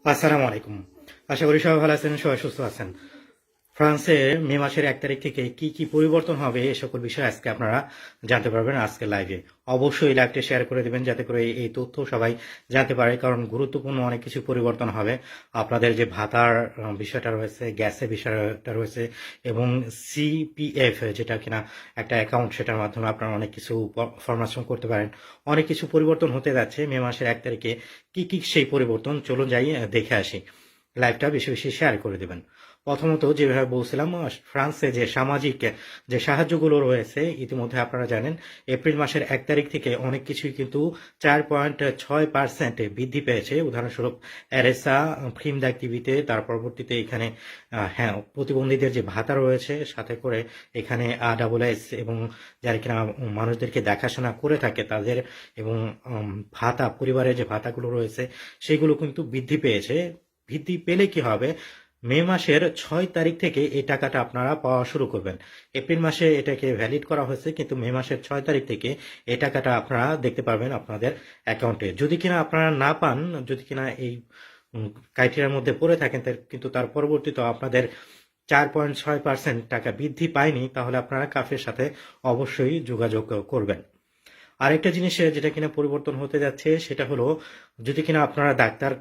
আসসালামু আলাইকুম। আশা করি সবাই ভালো আছেন, সবাই সুস্থ আছেন। ফ্রান্সে মে মাসের 1 তারিখ থেকে কি কি পরিবর্তন হবে এ সকল বিষয়ে আজকে আপনারা জানতে পারবেন আজকের লাইভে। অবশ্যই লাইভটি শেয়ার করে দিবেন যাতে করে এই তথ্য সবাই জানতে পারে, কারণ গুরুত্বপূর্ণ অনেক কিছু পরিবর্তন হবে। আপনাদের যে ভাতার বিষয়টা রয়েছে, গ্যাসের বিষয়টা রয়েছে এবং সিপিএফ যেটা কিনা একটা অ্যাকাউন্ট, সেটার মাধ্যমে আপনারা অনেক কিছু ফরমেশন করতে পারেন। অনেক কিছু পরিবর্তন হতে যাচ্ছে মে মাসের 1 তারিখে। কি কি সেই পরিবর্তন, চলুন যাই দেখে আসি। লাইভটা বেশি বেশি শেয়ার করে দেবেন। প্রথমত যেভাবে বলছিলাম, ফ্রান্সে যে সামাজিক যে সাহায্যগুলো রয়েছে, ইতিমধ্যে আপনারা জানেন এপ্রিল মাসের 1 তারিখ থেকে অনেক কিছুই কিন্তু 4.6% বৃদ্ধি পেয়েছে। উদাহরণস্বরূপ এরএসআ, প্রিম d'activité, তার পরবর্তীতে এখানে হ্যাঁ প্রতিবন্ধীদের যে ভাতা রয়েছে, সাথে করে এখানে AWS এবং যারা কিনা মানুষদেরকে দেখাশোনা করে থাকে তাদের, এবং ভাতা, পরিবারের যে ভাতাগুলো রয়েছে সেগুলো কিন্তু বৃদ্ধি পেয়েছে। বৃদ্ধি পেলে কি হবে, মে মাসের 6 তারিখ থেকে এই টাকাটা আপনারা পাওয়া শুরু করবেন। এপ্রিল মাসে এটাকে ভ্যালিড করা হয়েছে, কিন্তু মে মাসের 6 তারিখ থেকে এই টাকাটা আপনারা দেখতে পারবেন আপনাদের অ্যাকাউন্টে। যদি কিনা আপনারা না পান, যদি কিনা এই ক্রাইটেরিয়ার মধ্যে পড়ে থাকেন, কিন্তু তার পরবর্তীতে আপনাদের 4.6% টাকা বৃদ্ধি পায়নি, তাহলে আপনারা কাফের সাথে অবশ্যই যোগাযোগ করবেন। আরেকটা জিনিস যেটা কিনা পরিবর্তন হতে যাচ্ছে সেটা হলো, যদি কিনা আপনারা ডাক্তার